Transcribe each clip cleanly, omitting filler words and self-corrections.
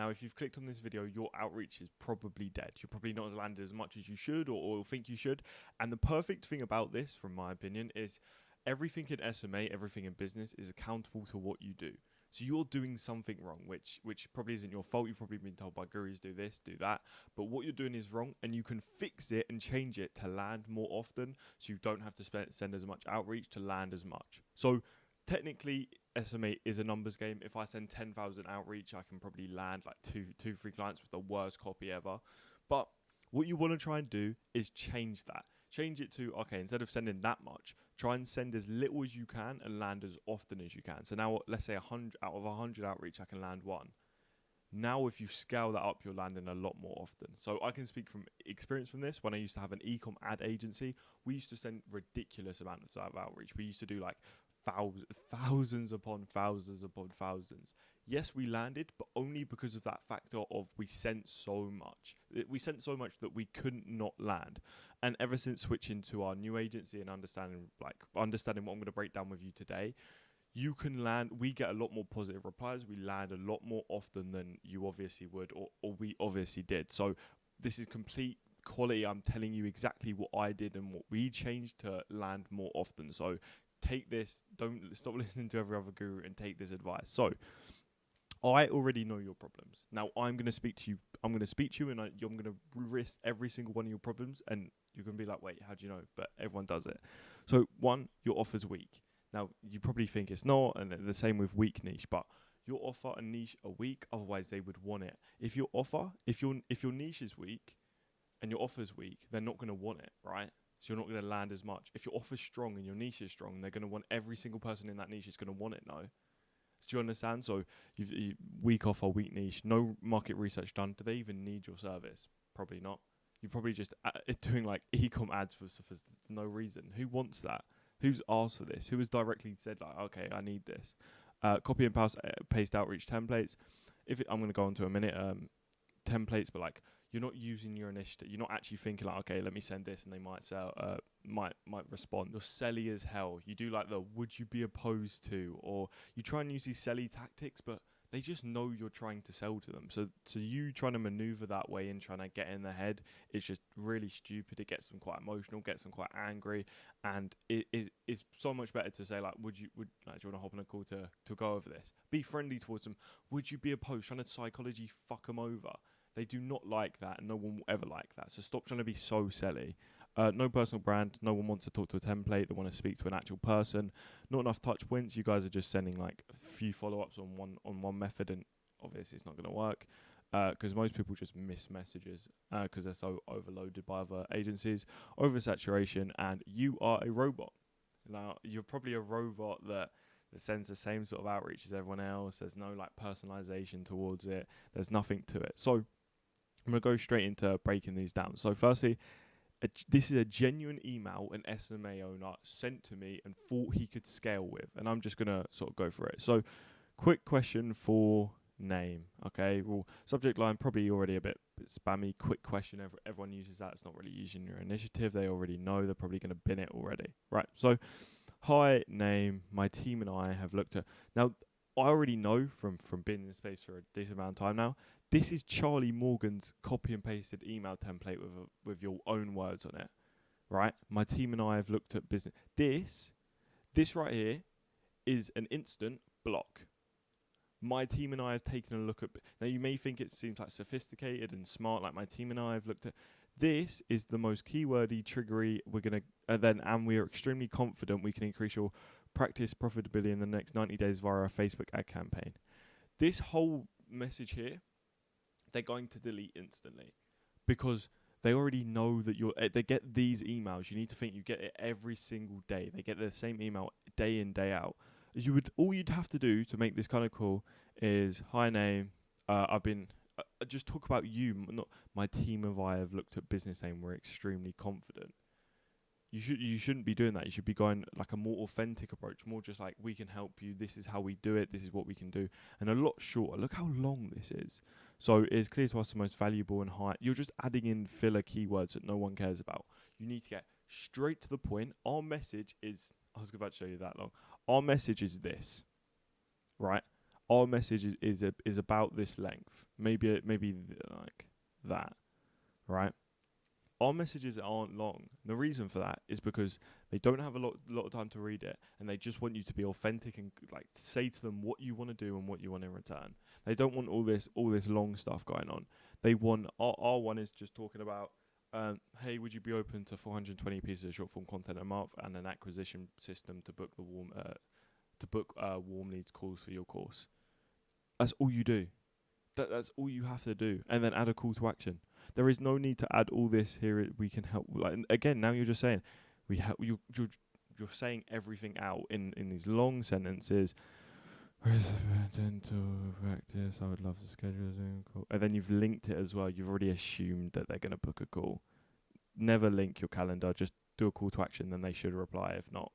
Now, if you've clicked on this video, your outreach is probably dead. You're probably not landed as much as you should or think you should. And the perfect thing about this, from my opinion, is everything in SMA, everything in business is accountable to what you do. So you're doing something wrong, which probably isn't your fault. You've probably been told by gurus, do this, do that. But what you're doing is wrong, and you can fix it and change it to land more often, so you don't have to send as much outreach to land as much. So technically, SMA is a numbers game. If I send 10,000 outreach, I can probably land like two, 3 clients with the worst copy ever. But what you want to try and do is change that. Change it to, okay, instead of sending that much, try and send as little as you can and land as often as you can. So now, let's say 100 out of 100 outreach, I can land 1. Now, if you scale that up, you're landing a lot more often. So I can speak from experience from this. When I used to have an e-com ad agency, we used to send ridiculous amounts of outreach. We used to do like thousands upon thousands upon thousands. Yes, we landed, but only because of that factor of we sent so much. We sent so much that we couldn't not land. And ever since switching to our new agency and understanding what I'm going to break down with you today, you can land. We get a lot more positive replies. We land a lot more often than you obviously would, or we obviously did. So this is complete quality. I'm telling you exactly what I did and what we changed to land more often. So take this. Don't stop listening to every other guru and take this advice. So I already know your problems. Now I'm going to speak to you. I'm going to speak to you, and I'm going to list every single one of your problems, and you're going to be like, wait, how do you know? But everyone does it. So 1, your offer's weak. Now you probably think it's not, and the same with weak niche, but your offer and niche are weak. Otherwise, they would want it. If your niche is weak, and your offer's weak, they're not going to want it, right? So you're not going to land as much. If your offer's strong and your niche is strong, they're going to want every single person in that niche is going to want it. No. Do you understand? So you weak offer, weak niche, no market research done. Do they even need your service? Probably not. You're probably just doing like e-com ads for no reason. Who wants that? Who's asked for this? Who has directly said like, okay, I need this? Copy and paste outreach templates. I'm going to go on to a minute. Templates, but like you're not using your initiative. You're not actually thinking like, okay, let me send this, and they might sell. Might respond. You're selly as hell. You do like the would you be opposed to, or you try and use these selly tactics, but they just know you're trying to sell to them. So you trying to maneuver that way and trying to get in their head is just really stupid. It gets them quite emotional, gets them quite angry, and it's so much better to say like, do you want to hop on a call to go over this? Be friendly towards them. Would you be opposed? Trying to psychology fuck them over. They do not like that, and no one will ever like that. So stop trying to be so selly. No personal brand. No one wants to talk to a template. They want to speak to an actual person. Not enough touch points. You guys are just sending like a few follow-ups on one method, and obviously it's not going to work because most people just miss messages because they're so overloaded by other agencies. Oversaturation, and you are a robot. Now, you're probably a robot that sends the same sort of outreach as everyone else. There's no like personalization towards it. There's nothing to it. So I'm going to go straight into breaking these down. So firstly, this is a genuine email an SMA owner sent to me and thought he could scale with. And I'm just going to sort of go for it. So quick question for name. Okay, well, subject line probably already a bit spammy. Quick question. Everyone uses that. It's not really using your initiative. They already know. They're probably going to bin it already. Right. So hi, name. My team and I have looked at... Now, I already know from being in the space for a decent amount of time now, this is Charlie Morgan's copy and pasted email template with your own words on it, right? My team and I have looked at business. This right here is an instant block. My team and I have taken a look at... Now, you may think it seems like sophisticated and smart, like my team and I have looked at... This is the most keywordy, triggery. And we are extremely confident we can increase your practice profitability in the next 90 days via a Facebook ad campaign. This whole message here, they're going to delete instantly because they already know that they get these emails. You need to think you get it every single day. They get the same email day in, day out. All you'd have to do to make this kind of cool is, hi name, just talk about you, not my team and I have looked at business name. We're extremely confident. You shouldn't be doing that. You should be going like a more authentic approach, more just like, we can help you. This is how we do it. This is what we can do. And a lot shorter. Look how long this is. So it's clear to us the most valuable and high. You're just adding in filler keywords that no one cares about. You need to get straight to the point. Our message is, I was about to show you that long. Our message is this, right? our message is about this length, maybe like that, right? Our messages aren't long. The reason for that is because they don't have a lot of time to read it, and they just want you to be authentic and like say to them what you want to do and what you want in return. They don't want all this long stuff going on. They want our one is just talking about, hey, would you be open to 420 pieces of short form content a month and an acquisition system to book warm leads calls for your course? That's all you do. That's all you have to do, and then add a call to action. There is no need to add all this here. We can help. Like again, now you're just saying we help. You're saying everything out in these long sentences. Dental practice. I would love to schedule a Zoom call, and then you've linked it as well. You've already assumed that they're going to book a call. Never link your calendar. Just do a call to action. Then they should reply. If not,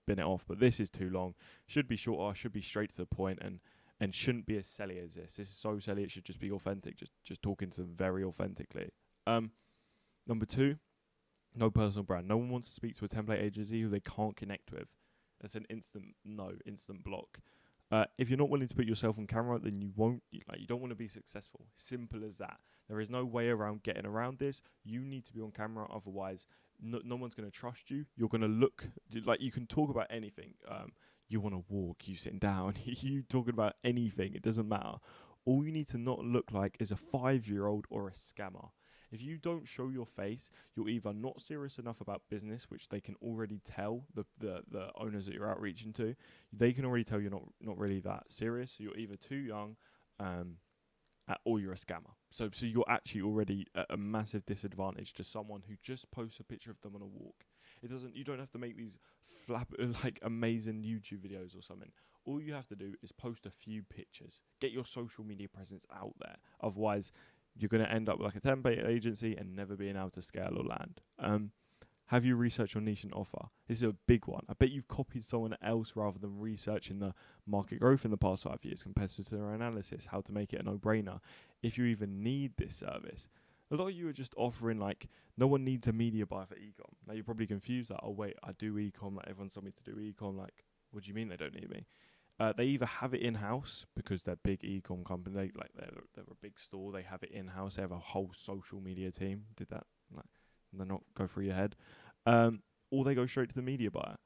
bin it off. But this is too long. Should be shorter. Should be straight to the point and shouldn't be as silly as this. This is so silly. It should just be authentic. Just talking to them very authentically. Number 2, no personal brand. No one wants to speak to a template agency who they can't connect with. That's an instant block. If you're not willing to put yourself on camera, then you don't want to be successful. Simple as that. There is no way around getting around this. You need to be on camera, otherwise no one's going to trust you. You're going to look like you can talk about anything. You want to walk, you sitting down, you talking about anything, it doesn't matter. All you need to not look like is a 5-year-old or a scammer. If you don't show your face, you're either not serious enough about business, which they can already tell, the owners that you're outreaching to. They can already tell you're not really that serious. So you're either too young or you're a scammer. So you're actually already at a massive disadvantage to someone who just posts a picture of them on a walk. You don't have to make these amazing YouTube videos or something. All you have to do is post a few pictures. Get your social media presence out there. Otherwise, you're going to end up like a template agency and never being able to scale or land. Have you researched your niche and offer? This is a big one. I bet you've copied someone else rather than researching the market growth in the past 5 years, competitor analysis, how to make it a no-brainer. If you even need this service. A lot of you are just offering no one needs a media buyer for ecom. Now you're probably confused that, oh wait, I do ecom, everyone's told me to do ecom, what do you mean they don't need me? They either have it in-house because they're big ecom company, they're a big store, they have it in-house, they have a whole social media team. Did that not go through your head? Or they go straight to the media buyer.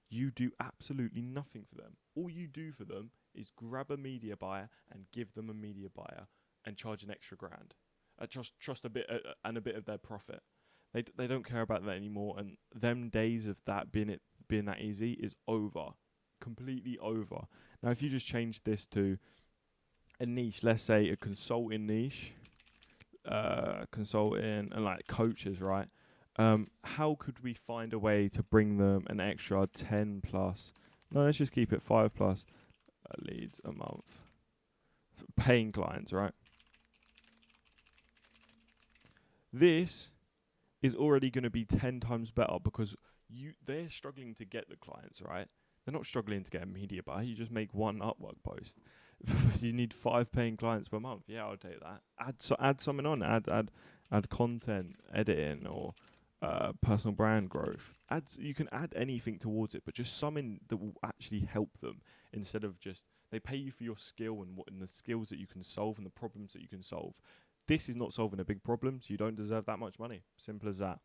You do absolutely nothing for them. All you do for them is grab a media buyer and give them a media buyer and charge an extra grand. Trust a bit and a bit of their profit. They don't care about that anymore, and them days of that being that easy is over, completely over. Now, if you just change this to a niche, let's say a consulting niche, consulting and coaches, right? How could we find a way to bring them an extra 10 plus? No, let's just keep it 5 plus leads a month, paying clients, right? This is already going to be 10 times better because they're struggling to get the clients, right? They're not struggling to get a media buyer. You just make one Upwork post. You need 5 paying clients per month. Yeah, I'll take that. Add something on. Add content, editing, or personal brand growth. You can add anything towards it, but just something that will actually help them instead of just they pay you for your skill and the skills that you can solve and the problems that you can solve. This is not solving a big problem, so you don't deserve that much money. Simple as that.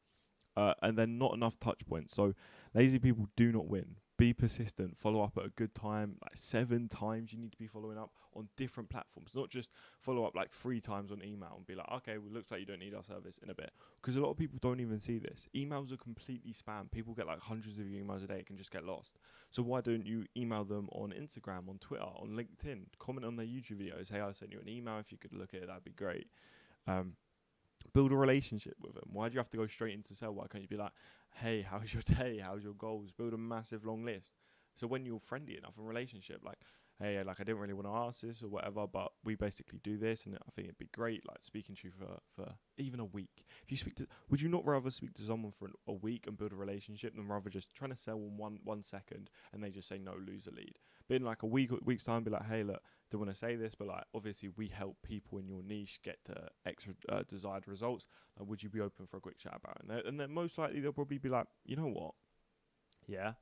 And then not enough touch points. So lazy people do not win. Be persistent. Follow up at a good time. 7 times you need to be following up on different platforms. Not just follow up 3 times on email and be like, okay, well, looks like you don't need our service in a bit. Because a lot of people don't even see this. Emails are completely spam. People get hundreds of emails a day. It can just get lost. So why don't you email them on Instagram, on Twitter, on LinkedIn? Comment on their YouTube videos. Hey, I sent you an email. If you could look at it, that'd be great. Build a relationship with them. Why do you have to go straight into sell? Why can't you be like, hey, how's your day? How's your goals? Build a massive long list. So when you're friendly enough in relationship, hey, I didn't really want to ask this or whatever, but we basically do this, and I think it'd be great, speaking to you for even a week. If you would you not rather speak to someone for a week and build a relationship than rather just trying to sell in 1 second and they just say no, lose a lead? But in a week's time, be like, hey, look, don't want to say this, but obviously we help people in your niche get to extra desired results. Would you be open for a quick chat about it? And then most likely they'll probably be like, you know what? Yeah,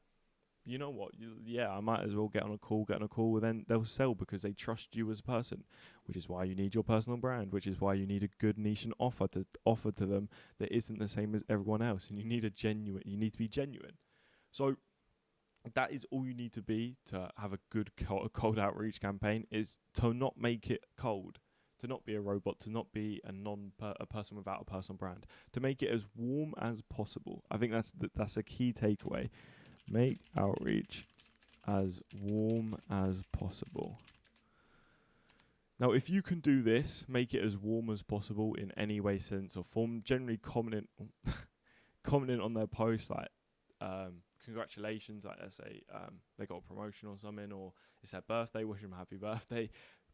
you know what? Yeah, I might as well get on a call, then they'll sell because they trust you as a person, which is why you need your personal brand, which is why you need a good niche and offer to them that isn't the same as everyone else. And you need you need to be genuine. So that is all you need to be to have a good cold outreach campaign, is to not make it cold, to not be a robot, to not be a person without a personal brand, to make it as warm as possible. I think that's a key takeaway. Make outreach as warm as possible. Now, if you can do this, make it as warm as possible in any way, sense, or form. Generally, commenting on their post, like congratulations, like let's say they got a promotion or something, or it's their birthday, wish them happy birthday.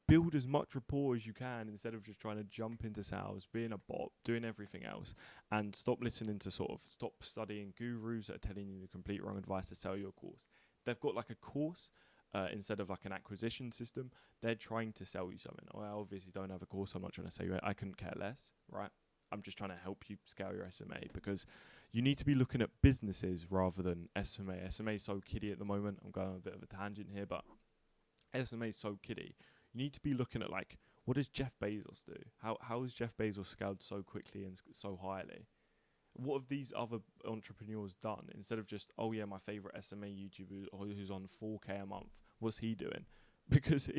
Build as much rapport as you can instead of just trying to jump into sales, being a bot, doing everything else, and stop studying gurus that are telling you the complete wrong advice to sell your course. If they've got like a course instead of like an acquisition system, they're trying to sell you something. I obviously don't have a course, I'm not trying to say I couldn't care less, right? I'm just trying to help you scale your SMA, because you need to be looking at businesses rather than SMA. SMA is so kiddie at the moment. I'm going on a bit of a tangent here, but SMA is so kiddie. You need to be looking at, like, what does Jeff Bezos do? How has Jeff Bezos scaled so quickly and so highly? What have these other entrepreneurs done? Instead of just, oh yeah, my favorite SMA YouTuber who's on 4K a month, what's he doing? Because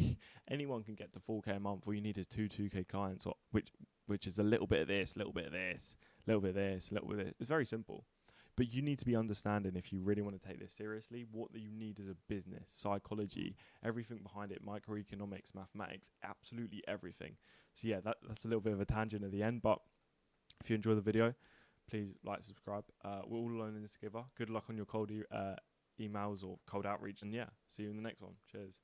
anyone can get to 4K a month. All you need is 2K clients, which is a little bit of this, little bit of this, little bit of this, little bit of this. It's very simple. But you need to be understanding, if you really want to take this seriously, what you need as a business, psychology, everything behind it, microeconomics, mathematics, absolutely everything. So yeah, that's a little bit of a tangent at the end. But if you enjoy the video, please like, subscribe. We're all learning this together. Good luck on your cold emails or cold outreach. And yeah, see you in the next one. Cheers.